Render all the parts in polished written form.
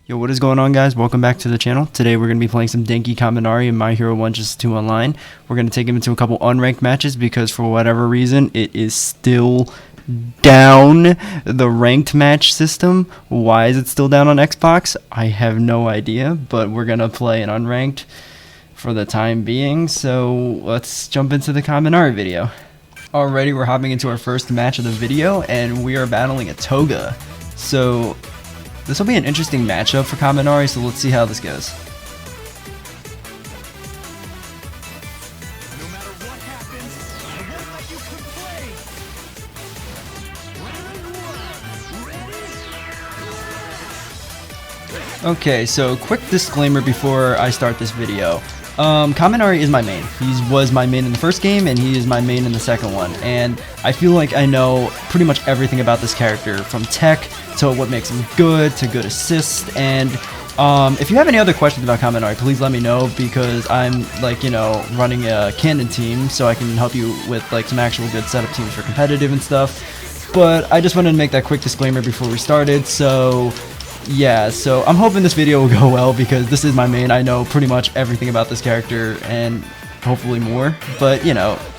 Yo, what is going on, guys? Welcome back to the channel. Today we're going to be playing some Denki Kaminari in My Hero 1 Just 2 Online. We're going to take him into a couple unranked matches because for whatever reason it is still down, the ranked match system. Why is it still down on Xbox? I have no idea, but we're going to play an unranked for the time being. So let's jump into the Kaminari video. Alrighty, we're hopping into our first match of the video and we are battling a Toga. So this will be an interesting matchup for Kaminari, so let's see how this goes. No matter what happens, I won't let you complain. Round one, ready? Okay, so quick disclaimer before I start this video. Kaminari is my main. He was my main in the first game, and he is my main in the second one. And I feel like I know pretty much everything about this character, from tech to what makes him good to good assist. And if you have any other questions about Kaminari, please let me know, because I'm running a canon team, so I can help you with some actual good setup teams for competitive and stuff. But I just wanted to make that quick disclaimer before we started. So yeah, so I'm hoping this video will go well because this is my main. I know pretty much everything about this character and hopefully more. But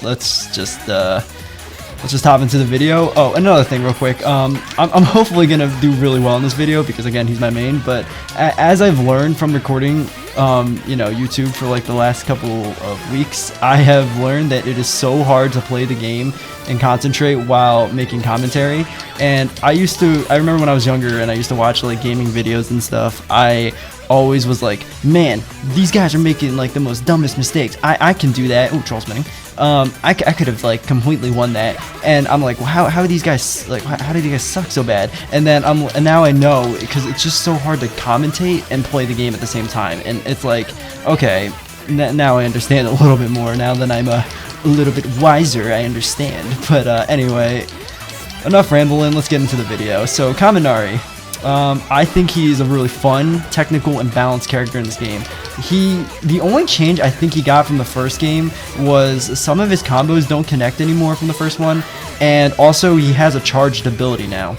let's just hop into the video. Oh, another thing real quick. I'm hopefully gonna do really well in this video because again, he's my main. But as I've learned from recording YouTube for the last couple of weeks, I have learned that it is so hard to play the game and concentrate while making commentary. And I remember when I was younger and I used to watch gaming videos and stuff, I always was like, man, these guys are making the most dumbest mistakes. I can do that. Ooh, troll spinning. I could have completely won that. And I'm like, well, how do these guys how do these guys suck so bad? And then and now I know, because it's just so hard to commentate and play the game at the same time. And it's like, okay, now I understand a little bit more. Now that I'm a little bit wiser, I understand. But anyway, enough rambling. Let's get into the video. So Kaminari. I think he's a really fun, technical, and balanced character in this game. The only change I think he got from the first game was some of his combos don't connect anymore from the first one, and also he has a charged ability now,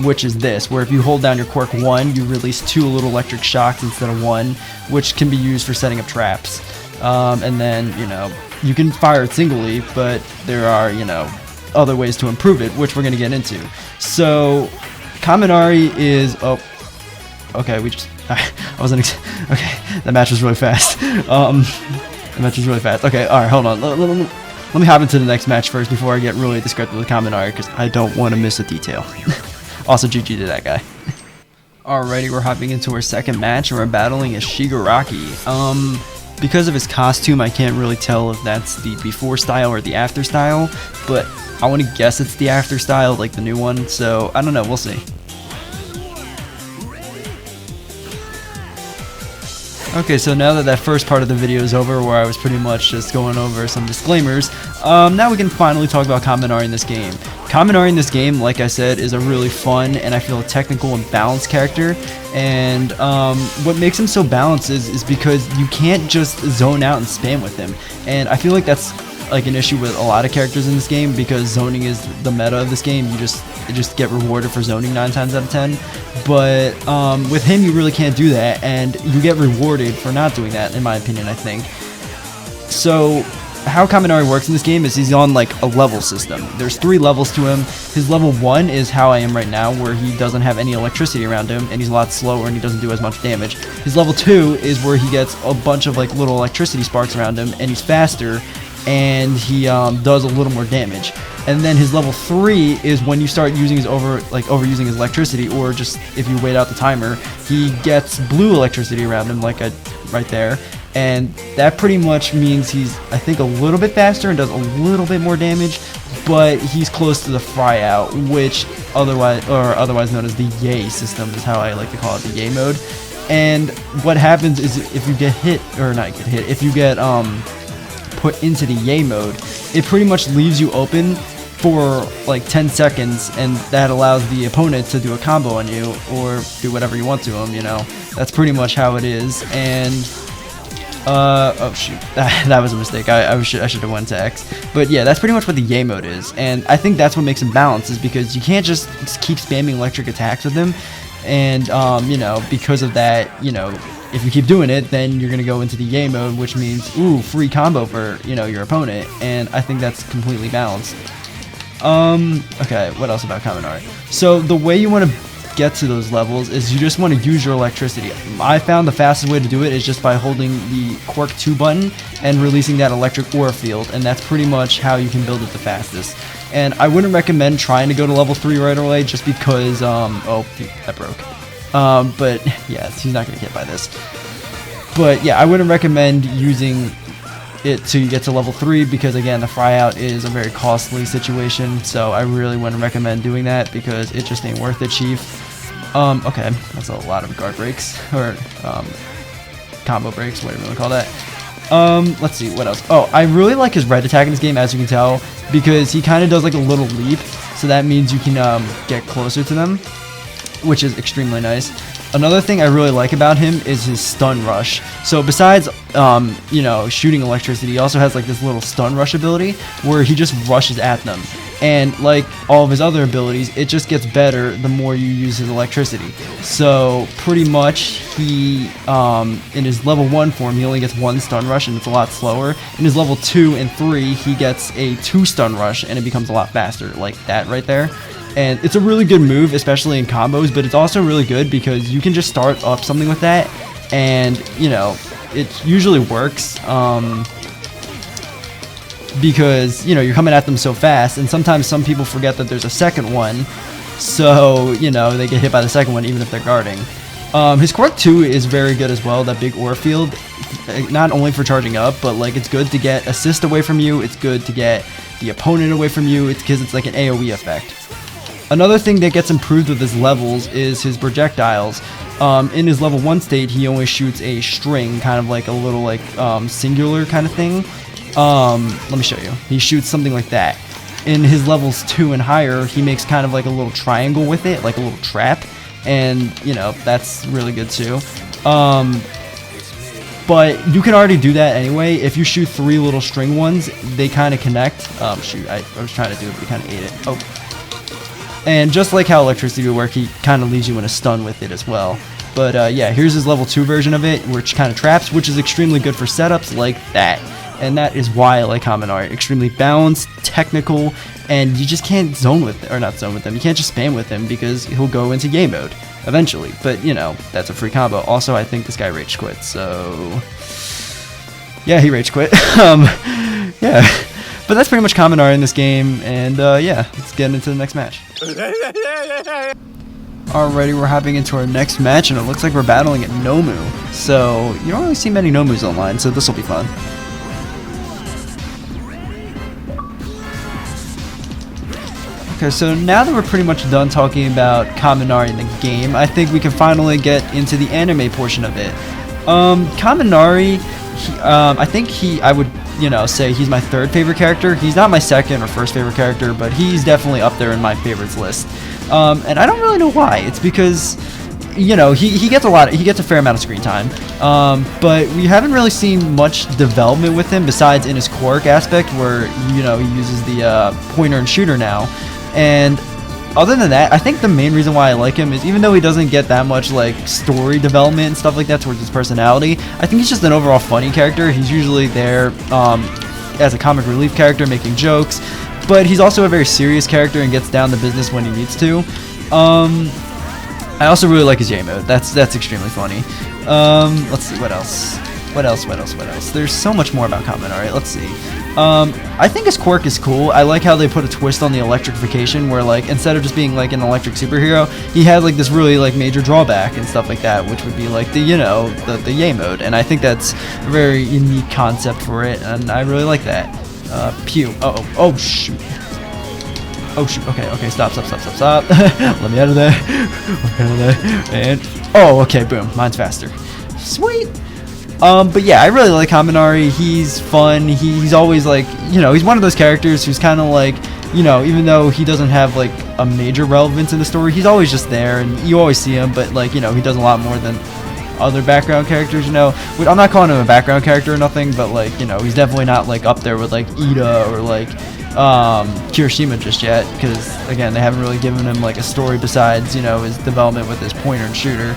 which is this, where if you hold down your quirk 1, you release 2 little electric shocks instead of 1, which can be used for setting up traps. And then, you can fire it singly, but there are, other ways to improve it, which we're going to get into. So Kaminari is okay, I wasn't okay, that match was really fast. The match was really fast. Okay, alright, hold on. Let me hop into the next match first before I get really descriptive with Kaminari, because I don't want to miss a detail. Also, GG to that guy. Alrighty, we're hopping into our second match, and we're battling a Shigaraki. Because of his costume, I can't really tell if that's the before style or the after style, but I want to guess it's the after style, the new one, so I don't know, we'll see. Okay, so now that first part of the video is over, where I was pretty much just going over some disclaimers, now we can finally talk about Kaminari in this game. Kaminari in this game, like I said, is a really fun and I feel a technical and balanced character. And what makes him so balanced is because you can't just zone out and spam with him. And I feel like that's an issue with a lot of characters in this game, because zoning is the meta of this game. You just get rewarded for zoning 9 times out of 10. But with him, you really can't do that, and you get rewarded for not doing that, in my opinion, I think. So how Kaminari works in this game is he's on a level system. There's 3 levels to him. His level 1 is how I am right now, where he doesn't have any electricity around him and he's a lot slower and he doesn't do as much damage. His level 2 is where he gets a bunch of little electricity sparks around him and he's faster and he does a little more damage. And then his level 3 is when you start using his overusing his electricity, or just if you wait out the timer, he gets blue electricity around him, right there. And that pretty much means he's, I think, a little bit faster and does a little bit more damage, but he's close to the fry out, which otherwise known as the yay system is how I like to call it, the yay mode. And what happens is if you get hit, or not get hit, if you get put into the yay mode, it pretty much leaves you open for 10 seconds, and that allows the opponent to do a combo on you or do whatever you want to him. That's pretty much how it is. And oh shoot, that was a mistake. I should have went to X. But yeah, that's pretty much what the yay mode is, and I think that's what makes him balanced, is because you can't just keep spamming electric attacks with him And you know, because of that, you know, if you keep doing it, then you're gonna go into the yay mode, which means ooh, free combo for, you know, your opponent. And I think that's completely balanced. Okay, what else about Kaminari? So the way you want to get to those levels is you just want to use your electricity. I found the fastest way to do it is just by holding the Quirk 2 button and releasing that electric aura field, and that's pretty much how you can build it the fastest. And I wouldn't recommend trying to go to level 3 right away just because, oh, that broke. But yeah, he's not going to get by this. But yeah, I wouldn't recommend using it to get to level 3 because again, the fry out is a very costly situation, so I really wouldn't recommend doing that because it just ain't worth it, chief. Okay, that's a lot of guard breaks, or combo breaks, whatever you want to call that. Let's see, what else? Oh, I really like his red attack in this game, as you can tell, because he kind of does like a little leap, so that means you can get closer to them, which is extremely nice. Another thing I really like about him is his stun rush. So besides, you know, shooting electricity, he also has like this little stun rush ability where he just rushes at them. And like all of his other abilities, it just gets better the more you use his electricity. So pretty much he, in his level 1 form, he only gets 1 stun rush and it's a lot slower. In his level 2 and 3, he gets a 2 stun rush and it becomes a lot faster, like that right there. And it's a really good move, especially in combos, but it's also really good because you can just start up something with that, and, you know, it usually works, because, you know, you're coming at them so fast, and sometimes some people forget that there's a second one, so, you know, they get hit by the second one even if they're guarding. His Quirk 2 is very good as well, that big aura field, not only for charging up, but, like, it's good to get assist away from you, it's good to get the opponent away from you, it's because it's like an AoE effect. Another thing that gets improved with his levels is his projectiles. In his level 1 state, he only shoots a string, kind of like a little like singular kind of thing. Let me show you. He shoots something like that. In his levels 2 and higher, he makes kind of like a little triangle with it, like a little trap. And, you know, that's really good too. But you can already do that anyway. If you shoot 3 little string ones, they kind of connect. Shoot, I was trying to do it, but he kind of ate it. Oh. And just like how electricity would work, he kind of leaves you in a stun with it as well. But yeah, here's his level 2 version of it, which kind of traps, which is extremely good for setups like that. And that is why I like Kaminari. Extremely balanced, technical, and you just can't zone with, or not zone with him, you can't just spam with him because he'll go into yay mode eventually. But, you know, that's a free combo. Also, I think this guy rage quit, so yeah, he rage quit. Yeah. But that's pretty much Kaminari in this game, and yeah, let's get into the next match. Alrighty, we're hopping into our next match, and it looks like we're battling at Nomu. So, you don't really see many Nomus online, so this will be fun. Okay, so now that we're pretty much done talking about Kaminari in the game, I think we can finally get into the anime portion of it. Kaminari, I would, you know, say he's my 3rd favorite character. He's not my 2nd or 1st favorite character, but he's definitely up there in my favorites list. And I don't really know why. It's because, you know, he gets a fair amount of screen time. But we haven't really seen much development with him besides in his quirk aspect where, you know, he uses the pointer and shooter now. And other than that, I think the main reason why I like him is even though he doesn't get that much like story development and stuff like that towards his personality, I think he's just an overall funny character. He's usually there as a comic relief character making jokes, but he's also a very serious character and gets down to business when he needs to. I also really like his J mode. That's extremely funny. Let's see, what else? There's so much more about Kaminari. Let's see. I think his quirk is cool. I like how they put a twist on the electrification where, like, instead of just being like an electric superhero, he has like this really like major drawback and stuff like that, which would be like the, you know, the yay mode. And I think that's a very unique concept for it, and I really like that. Pew. Oh shoot. Oh shoot. Okay. Stop. Let me out of there. And oh, okay. Boom. Mine's faster. Sweet. But yeah, I really like Kaminari. He's fun. He's always like, you know, he's one of those characters who's kind of like, you know, even though he doesn't have like a major relevance in the story, he's always just there, and you always see him. But like, you know, he does a lot more than other background characters. You know, I'm not calling him a background character or nothing, but like, you know, he's definitely not like up there with like Ida or like Kirishima just yet, because again, they haven't really given him like a story besides, you know, his development with his pointer and shooter.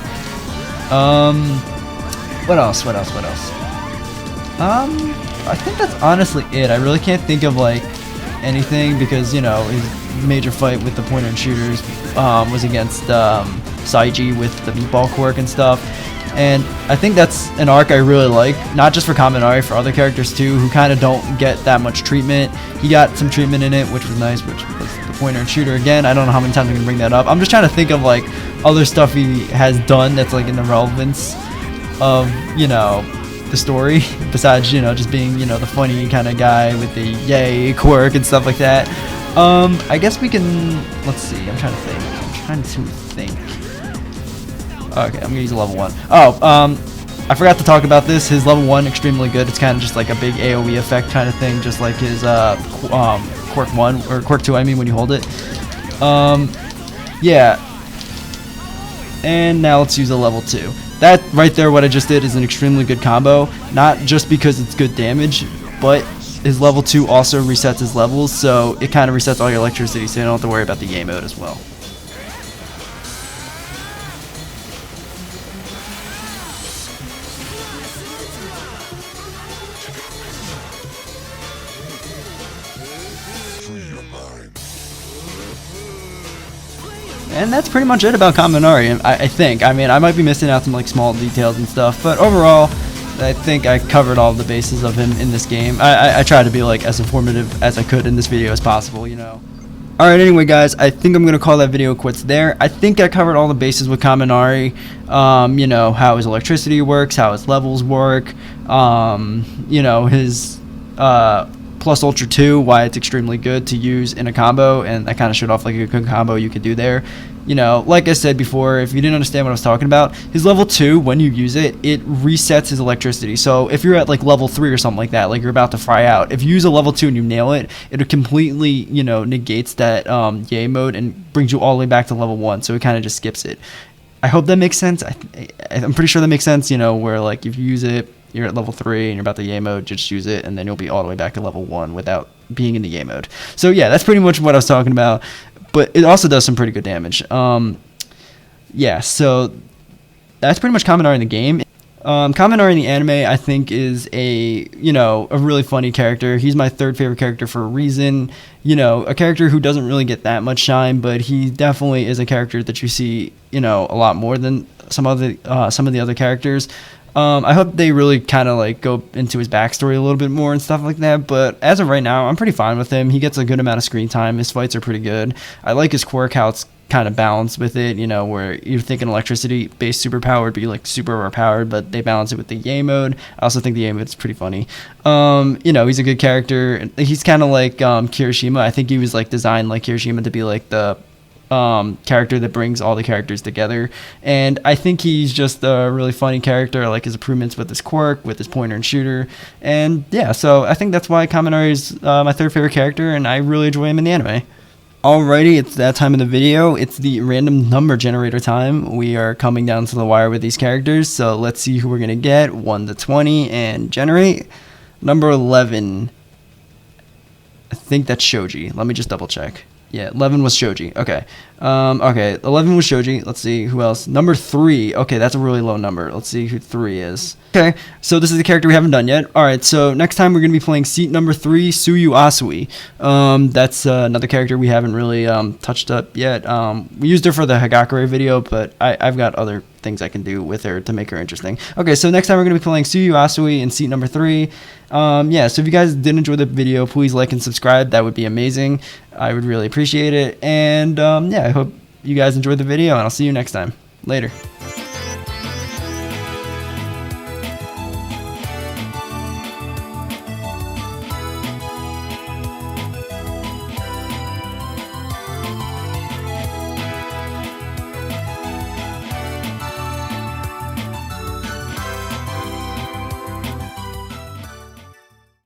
What else? I think that's honestly it. I really can't think of like anything, because, you know, his major fight with the pointer and shooters was against Saiji with the meatball quirk and stuff. And I think that's an arc I really like, not just for Kaminari, for other characters too, who kind of don't get that much treatment. He got some treatment in it, which was nice, which was the pointer and shooter. Again, I don't know how many times I can bring that up. I'm just trying to think of like other stuff he has done that's like in the relevance of, you know, the story, besides, you know, just being, you know, the funny kind of guy with the yay quirk and stuff like that. I guess we can, let's see, I'm trying to think. Okay, I'm gonna use a level 1. I forgot to talk about this. His level 1, extremely good. It's kind of just like a big AoE effect kind of thing, just like his quirk 1, or quirk 2, I mean, when you hold it. Yeah. And now let's use a level 2. That right there, what I just did, is an extremely good combo. Not just because it's good damage, but his level 2 also resets his levels, so it kind of resets all your electricity, so you don't have to worry about the game mode as well. And that's pretty much it about Kaminari, I think. I mean, I might be missing out some like small details and stuff, but overall, I think I covered all the bases of him in this game. I tried to be like as informative as I could in this video as possible, you know. Alright, anyway guys, I think I'm going to call that video quits there. I think I covered all the bases with Kaminari. You know, how his electricity works, how his levels work, you know, his plus Ultra 2, why it's extremely good to use in a combo, and I kind of showed off like a good combo you could do there. You know, like I said before, if you didn't understand what I was talking about, his level 2, when you use it, it resets his electricity. So if you're at like level 3 or something like that, like you're about to fry out, if you use a level 2 and you nail it, it completely, you know, negates that yay mode and brings you all the way back to level 1, so it kind of just skips it. I hope that makes sense. I'm pretty sure that makes sense, you know, where like if you use it, you're at level 3 and you're about the yay mode, just use it, and then you'll be all the way back to level 1 without being in the yay mode. So yeah, that's pretty much what I was talking about, but it also does some pretty good damage. Yeah, so that's pretty much Kaminari in the game. Kaminari in the anime, I think, is a really funny character. He's my third favorite character for a reason. You know, a character who doesn't really get that much shine, but he definitely is a character that you see, you know, a lot more than some of the other characters. I hope they really kind of like go into his backstory a little bit more and stuff like that, but as of right now, I'm pretty fine with him. He gets a good amount of screen time. His fights are pretty good. I like his quirk, how it's kind of balanced with it, you know, where you're thinking electricity-based superpower would be like super overpowered, but they balance it with the yay mode. I also think the yay mode is pretty funny. You know, he's a good character. He's kind of like Kirishima. I think he was like designed like Kirishima to be like the character that brings all the characters together, and I think he's just a really funny character. I like his improvements with his quirk, with his pointer and shooter, and yeah, so I think that's why Kaminari is my third favorite character, and I really enjoy him in the anime. Alrighty, it's that time of the video. It's the random number generator time. We are coming down to the wire with these characters, so let's see who we're gonna get. 1 to 20 and generate. Number 11. I think that's Shoji. Let me just double check. Yeah, 11 was Shoji. Okay. Okay, 11 was Shoji. Let's see who else. Number 3. Okay, that's a really low number. Let's see who 3 is. Okay, so this is the character we haven't done yet. Alright, so next time we're going to be playing seat number 3, Tsuyu Asui. That's another character we haven't really touched up yet. We used her for the Hagakure video, but I've got other things I can do with her to make her interesting. Okay, so next time we're going to be playing Tsuyu Asui in seat number 3. Yeah, so if you guys did enjoy the video, please like and subscribe. That would be amazing. I would really appreciate it. And yeah, I hope you guys enjoyed the video, and I'll see you next time. Later.